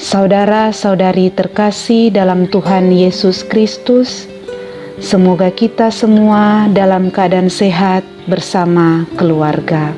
Saudara-saudari terkasih dalam Tuhan Yesus Kristus, semoga kita semua dalam keadaan sehat bersama keluarga.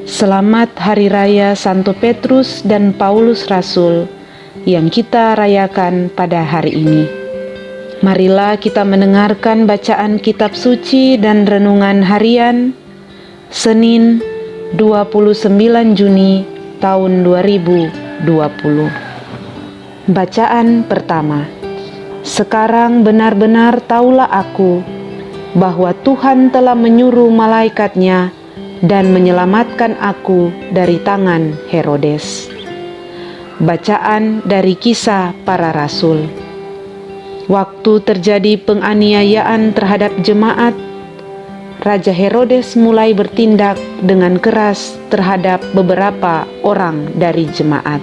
Selamat Hari Raya Santo Petrus dan Paulus Rasul yang kita rayakan pada hari ini. Marilah kita mendengarkan bacaan kitab suci dan renungan harian Senin 29 Juni tahun 2020. Bacaan pertama. Sekarang benar-benar taulah aku bahwa Tuhan telah menyuruh malaikatnya dan menyelamatkan aku dari tangan Herodes. Bacaan dari Kisah Para Rasul. Waktu terjadi penganiayaan terhadap jemaat, Raja Herodes mulai bertindak dengan keras terhadap beberapa orang dari jemaat.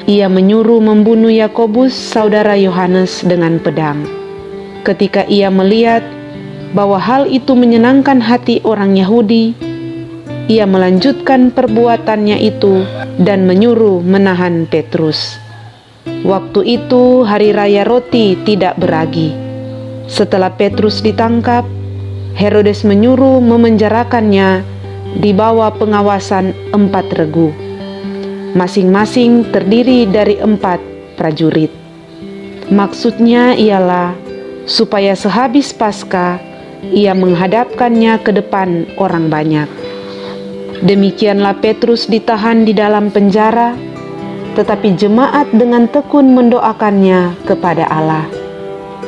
Ia menyuruh membunuh Yakobus, saudara Yohanes, dengan pedang. Ketika ia melihat bahwa hal itu menyenangkan hati orang Yahudi, ia melanjutkan perbuatannya itu dan menyuruh menahan Petrus. Waktu itu hari raya roti tidak beragi. Setelah Petrus ditangkap, Herodes menyuruh memenjarakannya di bawah pengawasan 4 regu. Masing-masing terdiri dari 4 prajurit. Maksudnya ialah supaya sehabis Paskah ia menghadapkannya ke depan orang banyak. Demikianlah Petrus ditahan di dalam penjara, tetapi jemaat dengan tekun mendoakannya kepada Allah.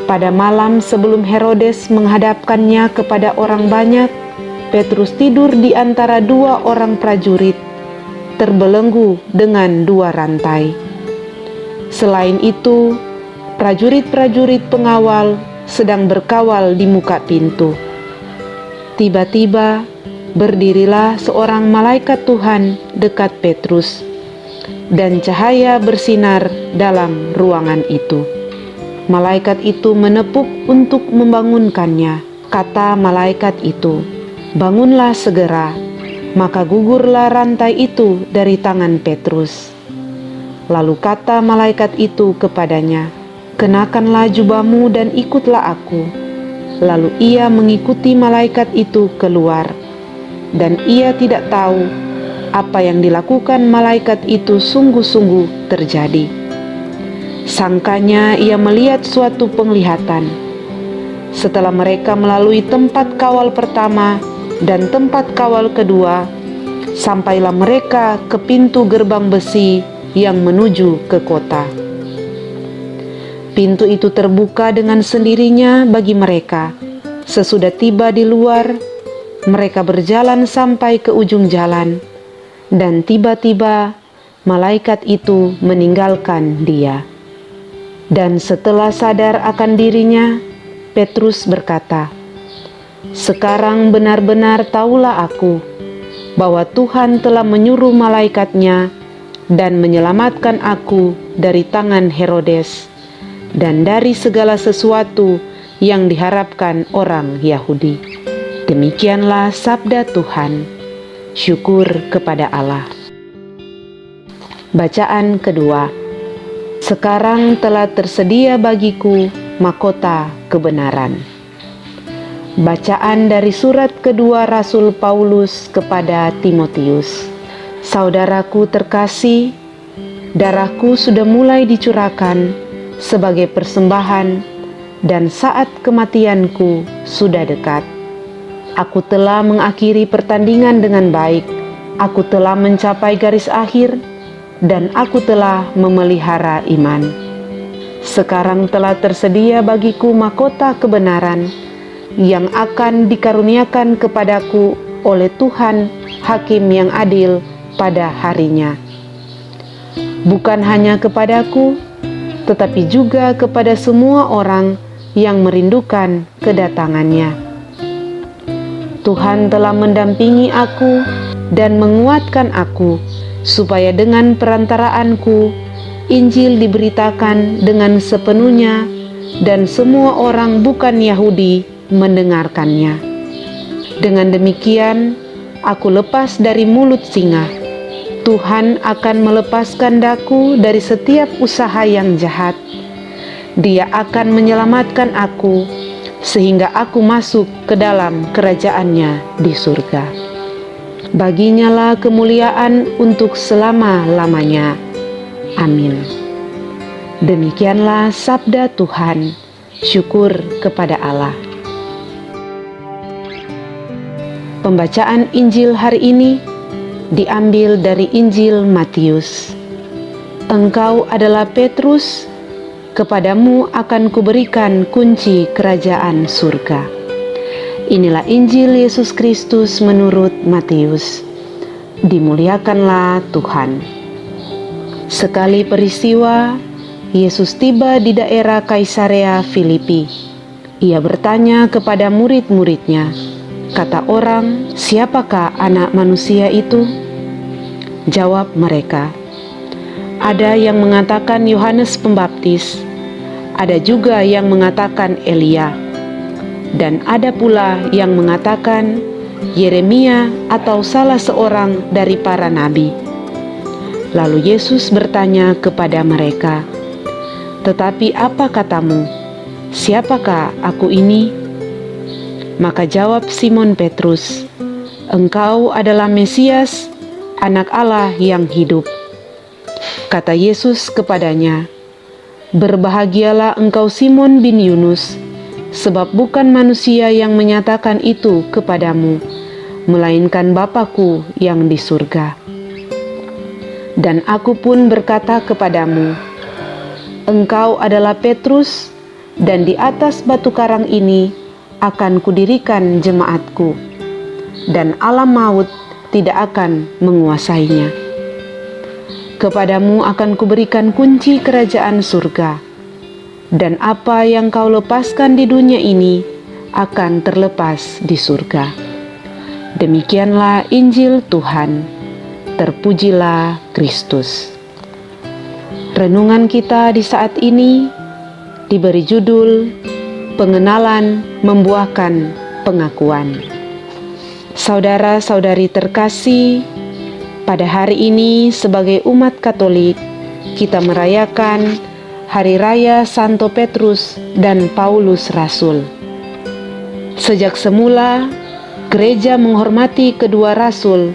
Pada malam sebelum Herodes menghadapkannya kepada orang banyak, Petrus tidur di antara 2 orang prajurit, terbelenggu dengan 2 rantai. Selain itu, prajurit-prajurit pengawal sedang berkawal di muka pintu. Tiba-tiba, berdirilah seorang malaikat Tuhan dekat Petrus, dan cahaya bersinar dalam ruangan itu. Malaikat itu menepuk untuk membangunkannya. Kata malaikat itu, "Bangunlah segera." Maka gugurlah rantai itu dari tangan Petrus. Lalu kata malaikat itu kepadanya, "Kenakanlah jubahmu dan ikutlah aku." Lalu ia mengikuti malaikat itu keluar, dan ia tidak tahu apa yang dilakukan malaikat itu sungguh-sungguh terjadi. Sangkanya ia melihat suatu penglihatan. Setelah mereka melalui tempat kawal pertama dan tempat kawal kedua, sampailah mereka ke pintu gerbang besi yang menuju ke kota. Pintu itu terbuka dengan sendirinya bagi mereka. Sesudah tiba di luar, mereka berjalan sampai ke ujung jalan, dan tiba-tiba malaikat itu meninggalkan dia. Dan setelah sadar akan dirinya, Petrus berkata, "Sekarang benar-benar taulah aku bahwa Tuhan telah menyuruh malaikatnya dan menyelamatkan aku dari tangan Herodes dan dari segala sesuatu yang diharapkan orang Yahudi." Demikianlah sabda Tuhan. Syukur kepada Allah. Bacaan kedua. Sekarang telah tersedia bagiku mahkota kebenaran. Bacaan dari surat kedua Rasul Paulus kepada Timotius. Saudaraku terkasih, darahku sudah mulai dicurahkan sebagai persembahan dan saat kematianku sudah dekat. Aku telah mengakhiri pertandingan dengan baik. Aku telah mencapai garis akhir dan aku telah memelihara iman. Sekarang telah tersedia bagiku mahkota kebenaran yang akan dikaruniakan kepadaku oleh Tuhan Hakim yang adil pada harinya. Bukan hanya kepadaku, tetapi juga kepada semua orang yang merindukan kedatangannya. Tuhan telah mendampingi aku dan menguatkan aku, supaya dengan perantaraanku Injil diberitakan dengan sepenuhnya dan semua orang bukan Yahudi mendengarkannya. Dengan demikian, aku lepas dari mulut singa. Tuhan akan melepaskan daku dari setiap usaha yang jahat. Dia akan menyelamatkan aku, sehingga aku masuk ke dalam kerajaan-Nya di surga. Baginyalah kemuliaan untuk selama-lamanya. Amin. Demikianlah sabda Tuhan. Syukur kepada Allah. Pembacaan Injil hari ini diambil dari Injil Matius. Engkau adalah Petrus, kepadamu akan kuberikan kunci kerajaan surga. Inilah Injil Yesus Kristus menurut Matius. Dimuliakanlah Tuhan. Sekali peristiwa, Yesus tiba di daerah Kaisarea Filipi. Ia bertanya kepada murid-muridnya, kata orang, siapakah anak manusia itu? Jawab mereka, ada yang mengatakan Yohanes Pembaptis, ada juga yang mengatakan Elia, dan ada pula yang mengatakan Yeremia atau salah seorang dari para nabi. Lalu Yesus bertanya kepada mereka, tetapi apa katamu? Siapakah aku ini? Maka jawab Simon Petrus, engkau adalah Mesias, Anak Allah yang hidup. Kata Yesus kepadanya, berbahagialah engkau Simon bin Yunus, sebab bukan manusia yang menyatakan itu kepadamu, melainkan Bapa-Ku yang di surga. Dan aku pun berkata kepadamu, engkau adalah Petrus, dan di atas batu karang ini akan kudirikan jemaatku, dan alam maut tidak akan menguasainya. Kepadamu akan kuberikan kunci kerajaan surga, dan apa yang kau lepaskan di dunia ini akan terlepas di surga. Demikianlah Injil Tuhan. Terpujilah Kristus. Renungan kita di saat ini diberi judul Pengenalan Membuahkan Pengakuan. Saudara-saudari terkasih, pada hari ini sebagai umat Katolik, kita merayakan Hari Raya Santo Petrus dan Paulus Rasul. Sejak semula, gereja menghormati kedua rasul,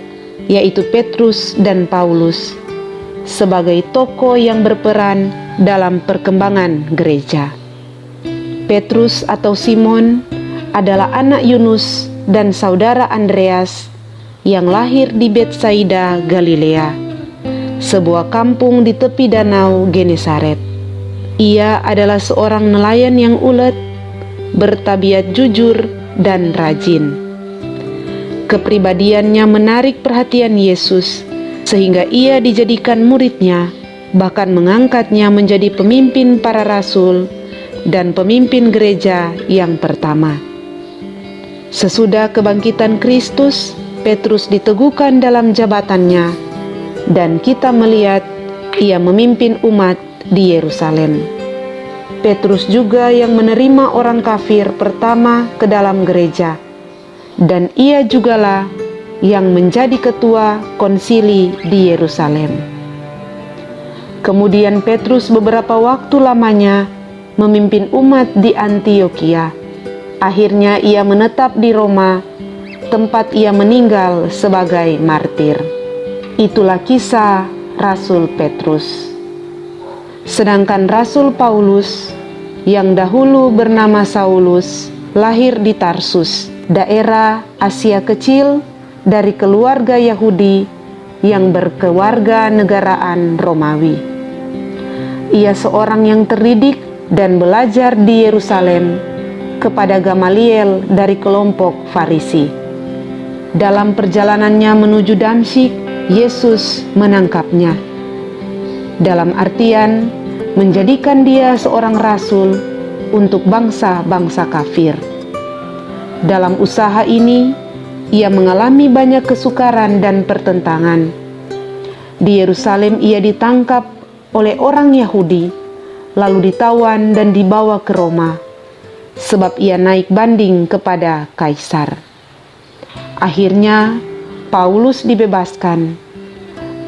yaitu Petrus dan Paulus, sebagai tokoh yang berperan dalam perkembangan gereja. Petrus atau Simon adalah anak Yunus dan saudara Andreas yang lahir di Betsaida, Galilea, sebuah kampung di tepi danau Genesaret. Ia adalah seorang nelayan yang ulet, bertabiat jujur dan rajin. Kepribadiannya menarik perhatian Yesus, sehingga ia dijadikan muridnya, bahkan mengangkatnya menjadi pemimpin para rasul dan pemimpin gereja yang pertama. Sesudah kebangkitan Kristus, Petrus diteguhkan dalam jabatannya, dan kita melihat ia memimpin umat di Yerusalem. Petrus juga yang menerima orang kafir pertama ke dalam gereja, dan ia jugalah yang menjadi ketua konsili di Yerusalem. Kemudian Petrus beberapa waktu lamanya memimpin umat di Antiokhia. Akhirnya ia menetap di Roma, tempat ia meninggal sebagai martir. Itulah kisah Rasul Petrus. Sedangkan Rasul Paulus, yang dahulu bernama Saulus, lahir di Tarsus, daerah Asia Kecil, dari keluarga Yahudi yang berkeluarga negaraan Romawi. Ia seorang yang terdidik dan belajar di Yerusalem kepada Gamaliel dari kelompok Farisi. Dalam perjalanannya menuju Damsyik, Yesus menangkapnya. Dalam artian menjadikan dia seorang rasul untuk bangsa-bangsa kafir. Dalam usaha ini, ia mengalami banyak kesukaran dan pertentangan. Di Yerusalem ia ditangkap oleh orang Yahudi, lalu ditawan dan dibawa ke Roma, sebab ia naik banding kepada Kaisar. Akhirnya, Paulus dibebaskan.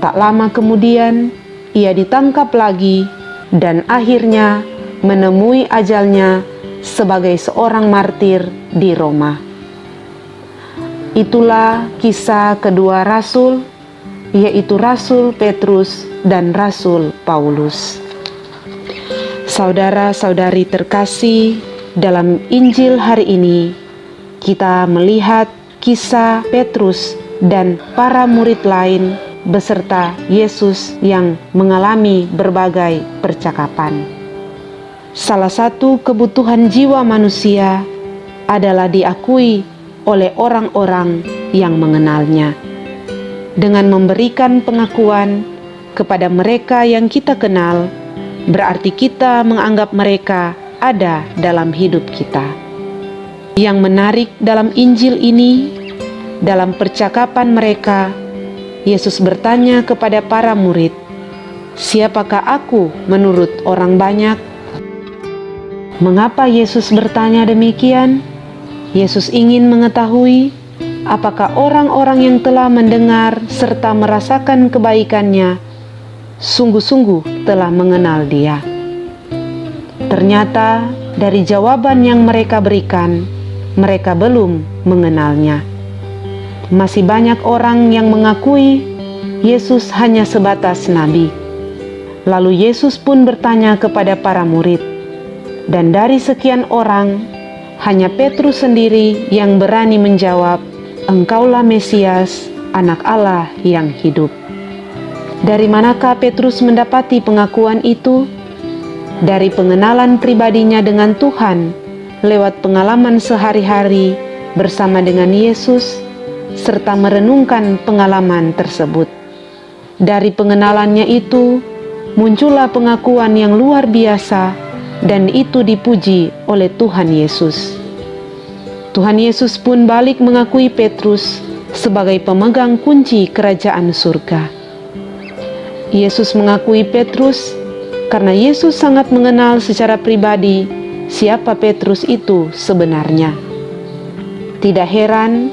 Tak lama kemudian, ia ditangkap lagi dan akhirnya menemui ajalnya sebagai seorang martir di Roma. Itulah kisah kedua rasul, yaitu Rasul Petrus dan Rasul Paulus. Saudara-saudari terkasih, dalam Injil hari ini kita melihat kisah Petrus dan para murid lain beserta Yesus yang mengalami berbagai percakapan. Salah satu kebutuhan jiwa manusia adalah diakui oleh orang-orang yang mengenalnya. Dengan memberikan pengakuan kepada mereka yang kita kenal, berarti kita menganggap mereka ada dalam hidup kita. Yang menarik dalam Injil ini, dalam percakapan mereka, Yesus bertanya kepada para murid, "Siapakah aku menurut orang banyak?" Mengapa Yesus bertanya demikian? Yesus ingin mengetahui apakah orang-orang yang telah mendengar serta merasakan kebaikannya sungguh-sungguh telah mengenal Dia. Ternyata dari jawaban yang mereka berikan, mereka belum mengenalnya. Masih banyak orang yang mengakui Yesus hanya sebatas nabi. Lalu Yesus pun bertanya kepada para murid, dan dari sekian orang, hanya Petrus sendiri yang berani menjawab, "Engkaulah Mesias, Anak Allah yang hidup." Dari manakah Petrus mendapati pengakuan itu? Dari pengenalan pribadinya dengan Tuhan, lewat pengalaman sehari-hari bersama dengan Yesus, serta merenungkan pengalaman tersebut. Dari pengenalannya itu, muncullah pengakuan yang luar biasa, dan itu dipuji oleh Tuhan Yesus. Tuhan Yesus pun balik mengakui Petrus sebagai pemegang kunci kerajaan surga. Yesus mengakui Petrus karena Yesus sangat mengenal secara pribadi siapa Petrus itu sebenarnya. Tidak heran,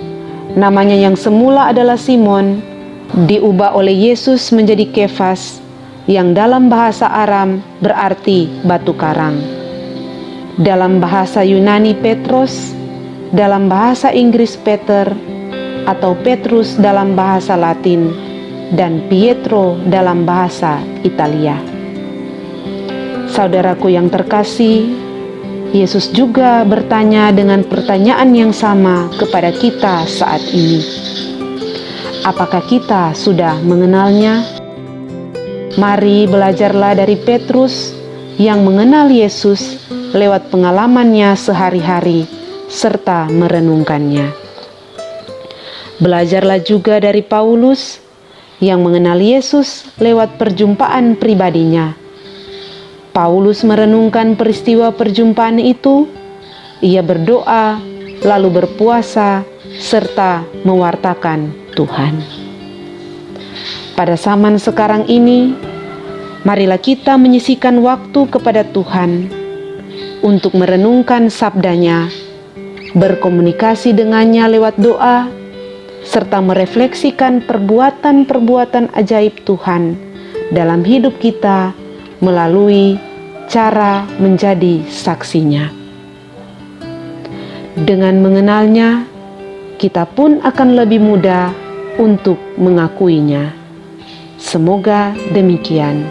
namanya yang semula adalah Simon diubah oleh Yesus menjadi Kefas, yang dalam bahasa Aram berarti batu karang. Dalam bahasa Yunani Petros, dalam bahasa Inggris Peter, atau Petrus dalam bahasa Latin, dan Pietro dalam bahasa Italia. Saudaraku yang terkasih, Yesus juga bertanya dengan pertanyaan yang sama kepada kita saat ini. Apakah kita sudah mengenalnya? Mari belajarlah dari Petrus yang mengenal Yesus lewat pengalamannya sehari-hari serta merenungkannya. Belajarlah juga dari Paulus yang mengenal Yesus lewat perjumpaan pribadinya. Paulus merenungkan peristiwa perjumpaan itu, ia berdoa, lalu berpuasa, serta mewartakan Tuhan. Pada zaman sekarang ini, marilah kita menyisihkan waktu kepada Tuhan untuk merenungkan sabdanya, berkomunikasi dengannya lewat doa, serta merefleksikan perbuatan-perbuatan ajaib Tuhan dalam hidup kita melalui cara menjadi saksinya. Dengan mengenalnya, kita pun akan lebih mudah untuk mengakuinya. Semoga demikian.